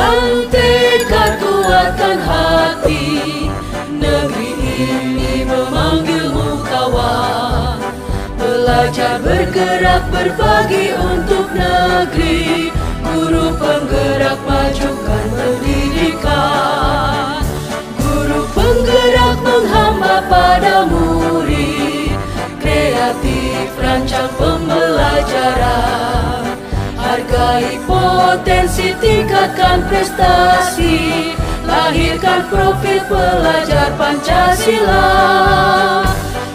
Bulatkan tekad, kuatkan hati, negeri ini memanggilmu kawan. Belajar, bergerak, berbagi untuk negeri. Guru penggerak, majukan pendidikan. Guru penggerak menghamba pada murid. Kreatif, rancang pembelajaran. Hargai potensi, tingkatkan prestasi. Lahirkan profil pelajar Pancasila.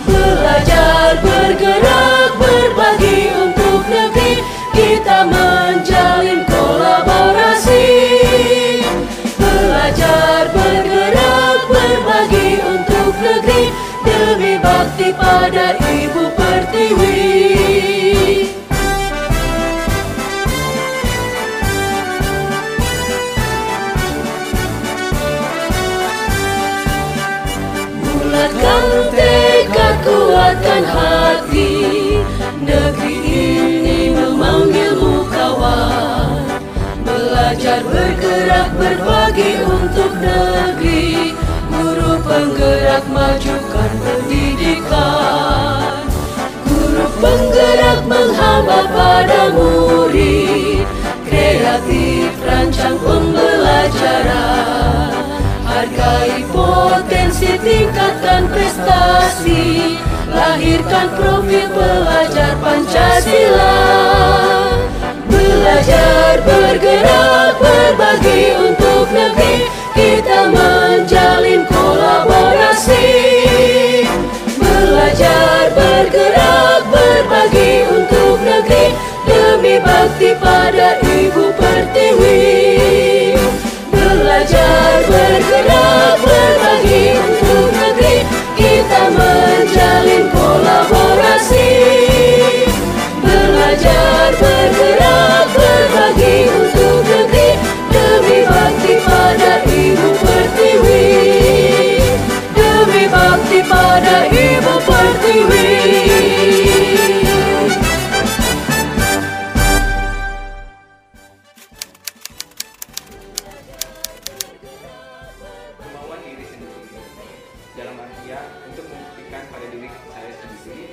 Belajar, bergerak, berbagi untuk negeri. Kita menjalin kolaborasi. Belajar, bergerak, berbagi untuk negeri. Demi bakti pada Ibu Pertiwi. Bulatkan tekad, kuatkan hati, negeri ini memanggilmu kawan. Belajar, bergerak, berbagi untuk negeri. Guru penggerak, majukan pendidikan. Guru penggerak menghamba pada murid. Kreatif, rancang pembelajaran. Hargai potensi, tingkatkan prestasi. Lahirkan profil pelajar Pancasila. Belajar, bergerak, berbagi untuk negeri. Kita menjalin kolaborasi. Belajar, bergerak, berbagi untuk negeri. Demi bakti pada Ibu Pertiwi. Belajar, bergerak, berbagi untuk negeri. Kita menjalin kolaborasi. Belajar, bergerak, berbagi untuk negeri. Demi bakti pada Ibu Pertiwi. Demi bakti pada Ibu Pertiwi. Kemauan diri sendiri dalam artian untuk membuktikan pada diri saya sendiri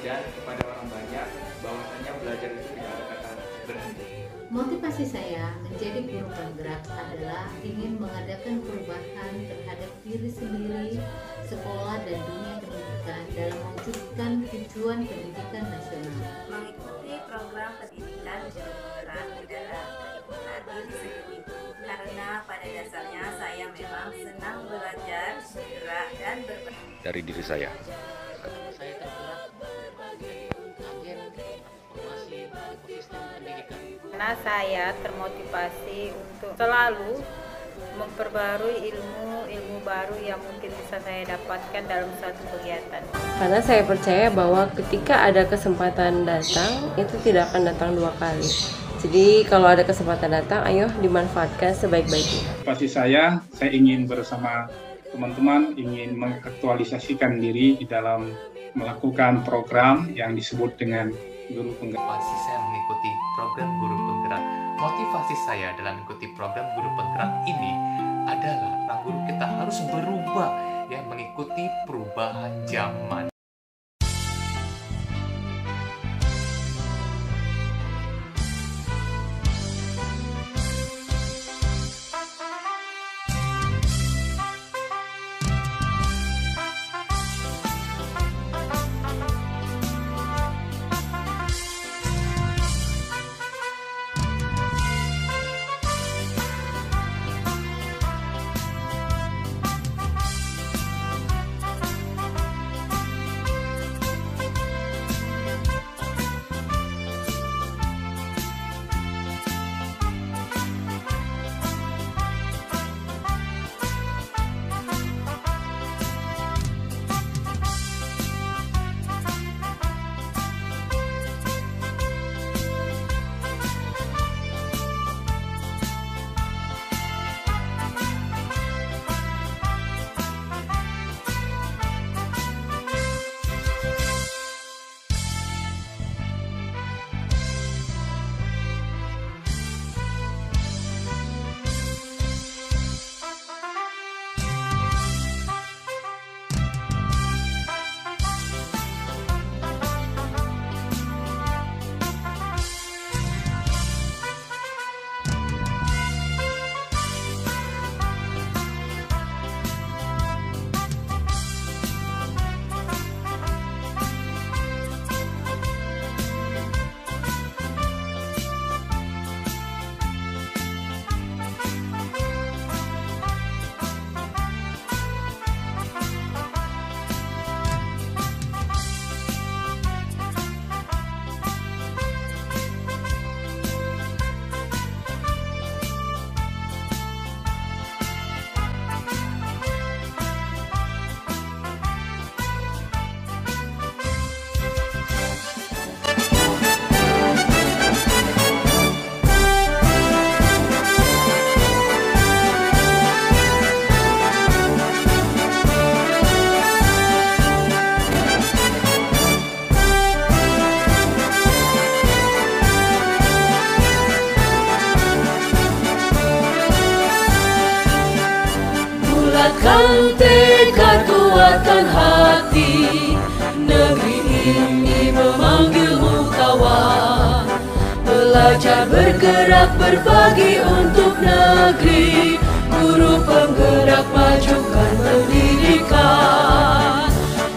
dan kepada orang banyak bahwasanya belajar itu tidak ada kata berhenti. Motivasi saya menjadi guru penggerak adalah ingin mengadakan perubahan terhadap diri sendiri, sekolah dan dunia pendidikan dalam mewujudkan tujuan pendidikan nasional. Mengikuti program pendidikan guru penggerak adalah keikutkan diri sendiri. Karena pada dasarnya saya memang senang belajar, bergerak, dan berbagi. Dari diri saya. Saya tergerak menjadi agen transformasi ekosistem pendidikan. Karena saya termotivasi untuk selalu memperbarui ilmu baru yang mungkin bisa saya dapatkan dalam suatu kegiatan. Karena saya percaya bahwa ketika ada kesempatan datang, itu tidak akan datang dua kali. Jadi kalau ada kesempatan datang, ayo dimanfaatkan sebaik-baiknya. Pasti saya ingin bersama teman-teman ingin mengaktualisasikan diri di dalam melakukan program yang disebut dengan guru penggerak. Motivasi saya mengikuti program guru penggerak. Motivasi saya dalam mengikuti program guru penggerak ini adalah guru kita harus berubah, yang mengikuti perubahan zaman. Bulatkan tekad, kuatkan hati, negeri ini memanggilmu kawan. Belajar, bergerak, berbagi untuk negeri, guru penggerak majukan pendidikan.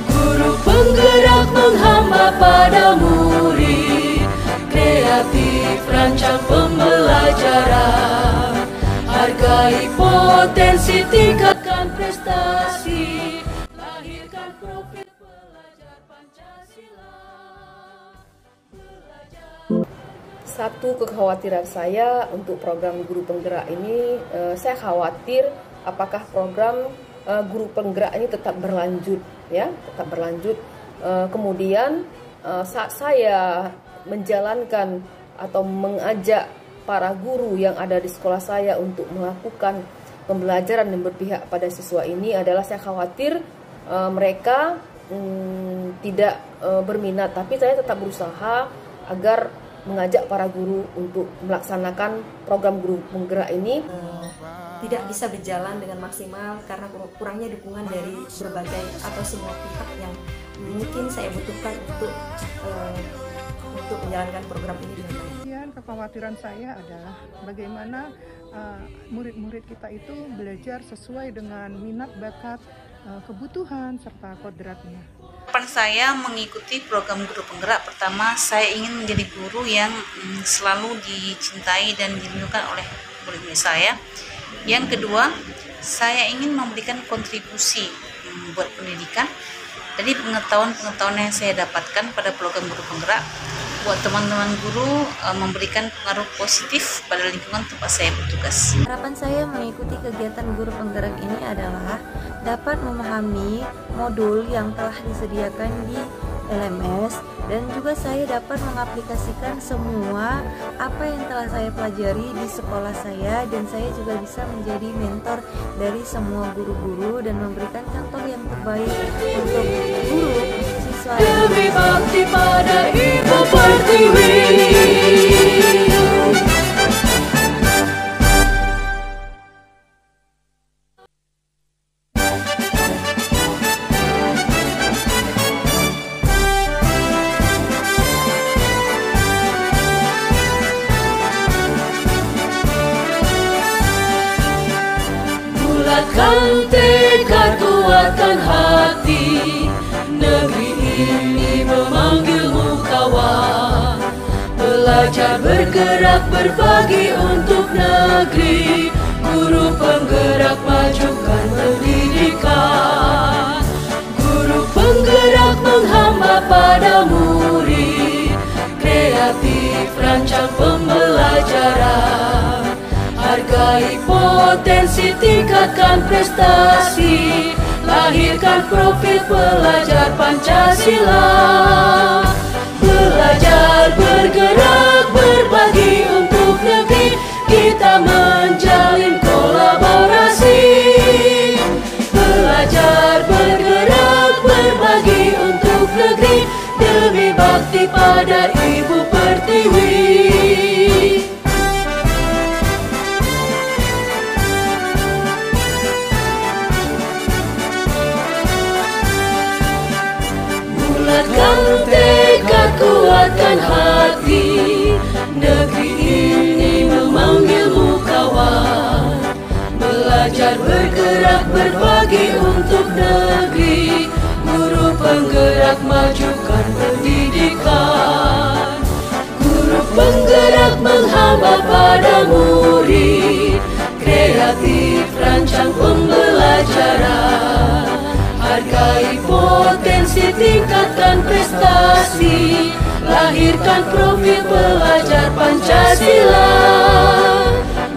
Guru penggerak menghamba pada murid, kreatif rancang pembelajaran. Hargai potensi, tingkatkan prestasi, lahirkan profil pelajar Pancasila. Satu kekhawatiran saya untuk program guru penggerak ini, saya khawatir apakah program guru penggerak ini tetap berlanjut, ya, tetap berlanjut. Kemudian saat saya menjalankan atau mengajak para guru yang ada di sekolah saya untuk melakukan pembelajaran dan berpihak pada siswa ini adalah saya khawatir mereka tidak berminat, tapi saya tetap berusaha agar mengajak para guru untuk melaksanakan program guru penggerak ini. Tidak bisa berjalan dengan maksimal karena kurangnya dukungan dari berbagai atau semua pihak yang mungkin saya butuhkan untuk menjalankan program ini dengan baik. Kekhawatiran saya adalah bagaimana murid-murid kita itu belajar sesuai dengan minat, bakat, kebutuhan, serta kodratnya. Harapan saya mengikuti program guru penggerak, pertama saya ingin menjadi guru yang selalu dicintai dan dirindukan oleh murid-murid saya. Yang kedua, saya ingin memberikan kontribusi buat pendidikan dari pengetahuan-pengetahuan yang saya dapatkan pada program guru penggerak buat teman-teman guru, memberikan pengaruh positif pada lingkungan tempat saya bertugas. Harapan saya mengikuti kegiatan guru penggerak ini adalah dapat memahami modul yang telah disediakan di LMS, dan juga saya dapat mengaplikasikan semua apa yang telah saya pelajari di sekolah saya, dan saya juga bisa menjadi mentor dari semua guru-guru dan memberikan contoh yang terbaik untuk guru siswa. Demi bakti pada Ibu Pertiwi. Bulatkan tekad, kuatkan hati, negeri ini memanggilmu kawan. Belajar, bergerak, berbagi untuk negeri, guru penggerak majukan pendidikan. Guru penggerak menghamba pada murid, kreatif rancang pembelajaran. Hargai potensi, tingkatkan prestasi, lahirkan profil pelajar Pancasila. Belajar, bergerak, berbagi untuk negeri, kita menjalin kolaborasi. Belajar, bergerak, berbagi untuk negeri, demi bakti pada Ibu Pertiwi. Bulatkan tekad, kuatkan hati, negeri ini memanggilmu kawan. Belajar, bergerak, berbagi untuk negeri, guru penggerak majukan pendidikan. Guru penggerak menghamba pada murid, kreatif rancang pembelajaran. Hargai potensi, tingkatkan prestasi, lahirkan profil pelajar Pancasila.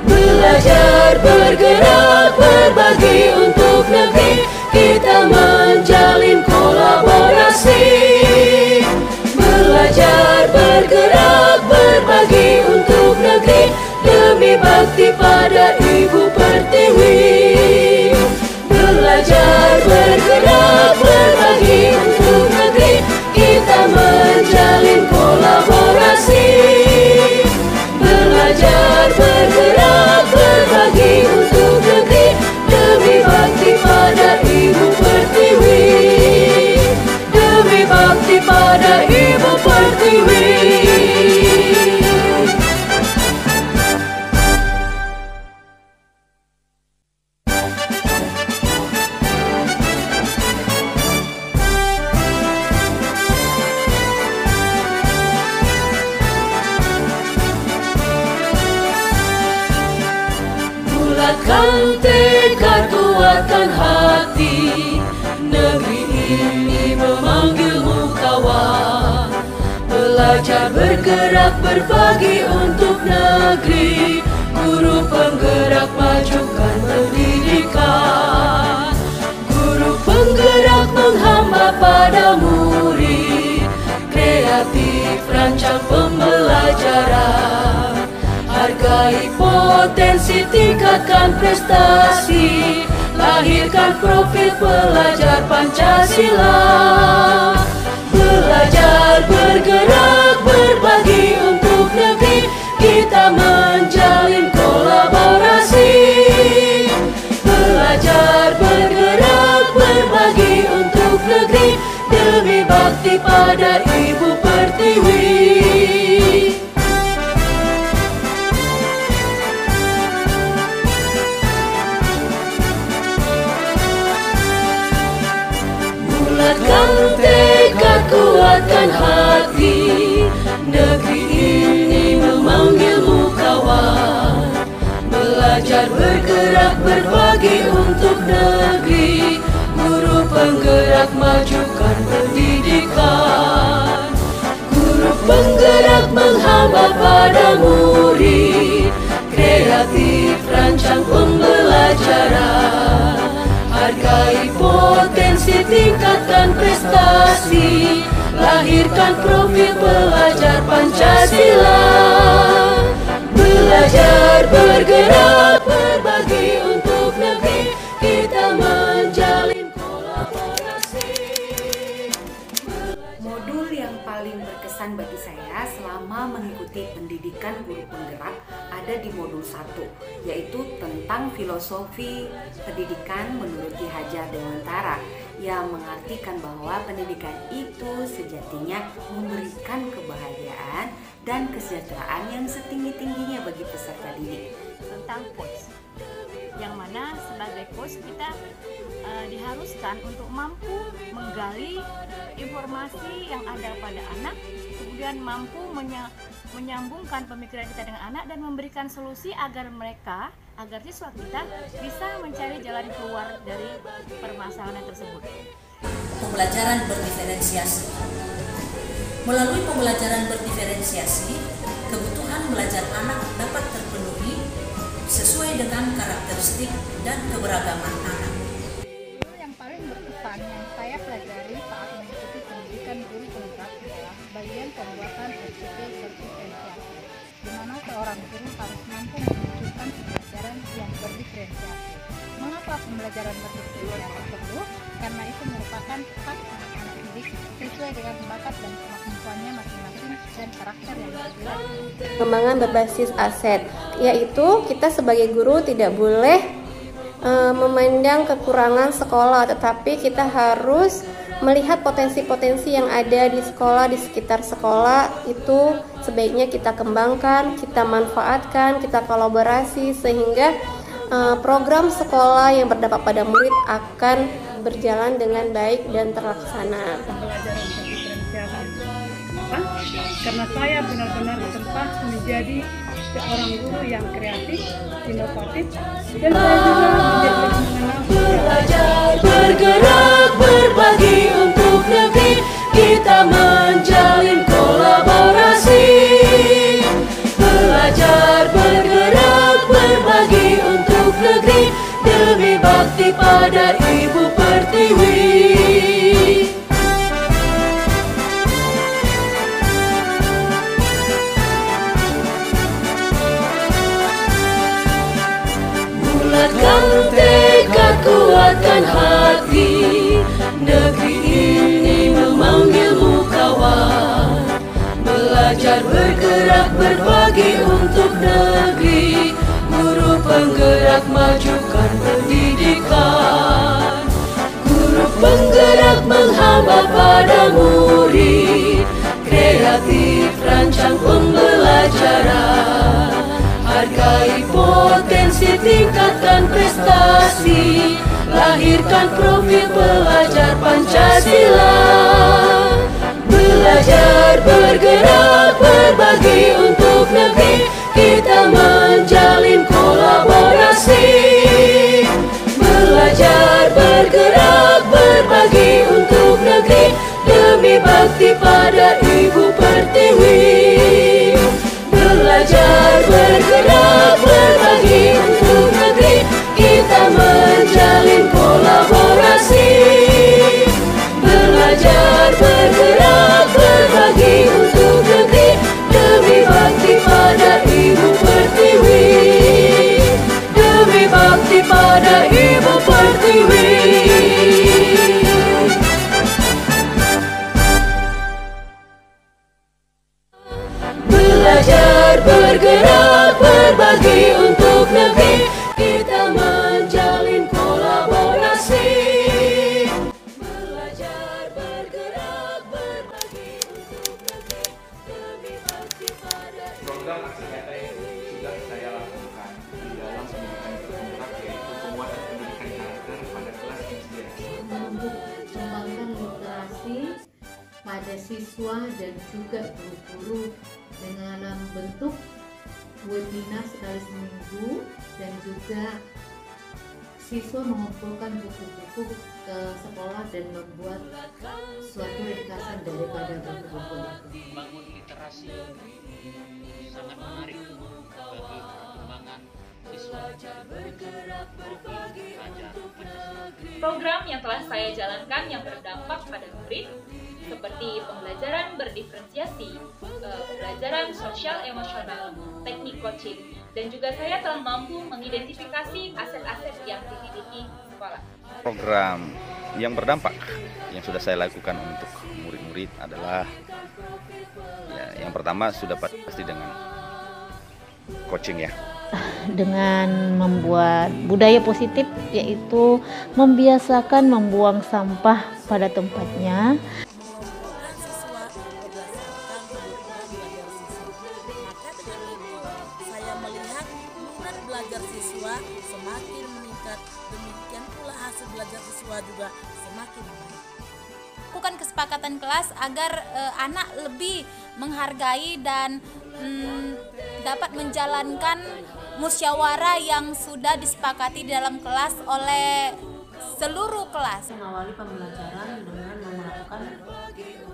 Belajar, bergerak, berbagi untuk negeri, kita menjalin kolaborasi. Belajar, bergerak, berbagi untuk negeri, demi bakti pada Ibu Pertiwi. Belajar, bergerak, berbagi untuk negeri, kita menjalin kolaborasi. Belajar, bergerak, berbagi untuk negeri, Bulatkan tekad, kuatkan hati, negeri ini memanggilmu kawan. Belajar, bergerak, berbagi untuk negeri. Guru penggerak, majukan pendidikan. Guru penggerak menghamba pada murid. Kreatif, rancang pembelajaran. Hargai potensi, tingkatkan prestasi. Lahirkan profil pelajar Pancasila. Belajar, bergerak, berbagi untuk negeri. Kita menjalin kolaborasi. Belajar, bergerak, berbagi untuk negeri. Demi bakti pada Ibu Pertiwi. Bulatkan tekad, kuatkan hati, negeri ini memanggilmu kawan. Belajar, bergerak, berbagi untuk negeri. Guru penggerak, majukan pendidikan. Guru penggerak menghamba pada murid. Kreatif, rancang pembelajaran. Hargai potensi, tingkatkan prestasi. Lahirkan profil pelajar Pancasila. Belajar, bergerak, berbagi untuk negeri. Kita menjalin kolaborasi. Modul yang paling berkesan bagi saya selama mengikuti pendidikan guru penggerak ada di modul 1, yaitu tentang filosofi pendidikan menurut Ki Hajar Dewantara, yang mengartikan bahwa pendidikan itu sejatinya memberikan kebahagiaan dan kesejahteraan yang setinggi-tingginya bagi peserta didik. Tentang coach, yang mana sebagai coach kita diharuskan untuk mampu menggali informasi yang ada pada anak, kemudian mampu menyambungkan pemikiran kita dengan anak dan memberikan solusi agar siswa kita bisa mencari jalan keluar dari permasalahan tersebut. Pembelajaran berdiferensiasi. Melalui pembelajaran berdiferensiasi, kebutuhan belajar anak dapat terpenuhi sesuai dengan karakteristik dan keberagaman anak. Yang paling berkesan yang saya pelajari saat mengikuti pendidikan guru penggerak adalah bagian pembuatan SPP berdiferensiasi, di mana seorang guru harus mampu menunjukkan pembelajaran yang berdiferensiasi. Mengapa pembelajaran berdiferensiasi perlu? Karena itu merupakan hak anak didik sesuai dengan bakat dan kemampuannya masing-masing dan karakter yang berbeda. Pengembangan berbasis aset, yaitu kita sebagai guru tidak boleh memandang kekurangan sekolah, tetapi kita harus melihat potensi-potensi yang ada di sekolah, di sekitar sekolah itu sebaiknya kita kembangkan, kita manfaatkan, kita kolaborasi sehingga program sekolah yang berdampak pada murid akan berjalan dengan baik dan terlaksana. Pembelajaran berdiferensiasi. Karena saya benar-benar ditempa menjadi seorang guru yang kreatif, inovatif, dan saya juga menjadi mengenal belajar, bergerak, berbagi untuk negeri. Kita menjalin kolaborasi. Belajar, bergerak, berbagi untuk negeri. Demi bakti pada Ibu Pertiwi. Bulatkan tekad, kuatkan hati, negeri ini memanggilmu kawan. Belajar, bergerak, berbagi untuk negeri. Guru penggerak, majukan pendidikan. Guru penggerak menghamba pada murid. Kreatif, rancang pembelajaran. Hargai potensi, tingkatkan prestasi. Lahirkan profil pelajar Pancasila. Belajar, bergerak, berbagi untuk negeri. Kita menjalin menjalin kolaborasi, belajar bergerak berbagi untuk negeri demi bakti pada Ibu Pertiwi. Belajar bergerak berbagi untuk negeri, kita menjalin kolaborasi. Belajar bergerak berbagi untuk negeri demi bakti pada Ibu Pertiwi. Demi bakti pada Ibu Pertiwi. Belajar bergerak berbagi untuk negeri, kita menjalin kolaborasi. Belajar bergerak berbagi untuk negeri demi bakti pada Program aksi nyata yang sudah saya lakukan di dalam pendidikan bergerak yaitu penguatan pendidikan karakter pada kelas SD. Mengembangkan literasi pada siswa dan juga guru-guru dengan bentuk webinar sekali seminggu, dan juga siswa mengumpulkan buku-buku ke sekolah dan membuat suatu ringkasan daripada buku-buku itu. Membangun literasi sangat menarik bagi perkembangan siswa Program yang telah saya jalankan yang berdampak pada murid seperti pembelajaran berdiferensiasi, pembelajaran sosial emosional, teknik coaching, dan juga saya telah mampu mengidentifikasi aset-aset yang dimiliki sekolah. Program yang berdampak yang sudah saya lakukan untuk murid-murid adalah yang pertama sudah pasti dengan coaching ya. Dengan membuat budaya positif, yaitu membiasakan membuang sampah pada tempatnya. Saya melihat minat belajar siswa semakin meningkat, demikian pula hasil belajar siswa juga semakin baik. Lakukan kesepakatan kelas agar anak lebih menghargai dan dapat menjalankan musyawarah yang sudah disepakati dalam kelas oleh seluruh kelas. Mengawali pembelajaran dengan melakukan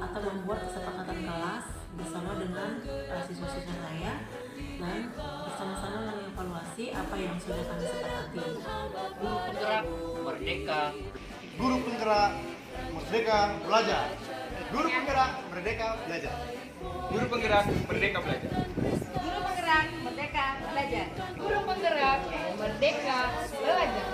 atau membuat kesepakatan kelas bersama dengan siswa-siswa saya dan bersama-sama mengevaluasi apa yang sudah kami sepakati. Guru penggerak merdeka. Guru penggerak merdeka belajar. Guru penggerak merdeka belajar. Guru penggerak merdeka belajar. Guru penggerak merdeka belajar. Guru penggerak merdeka belajar.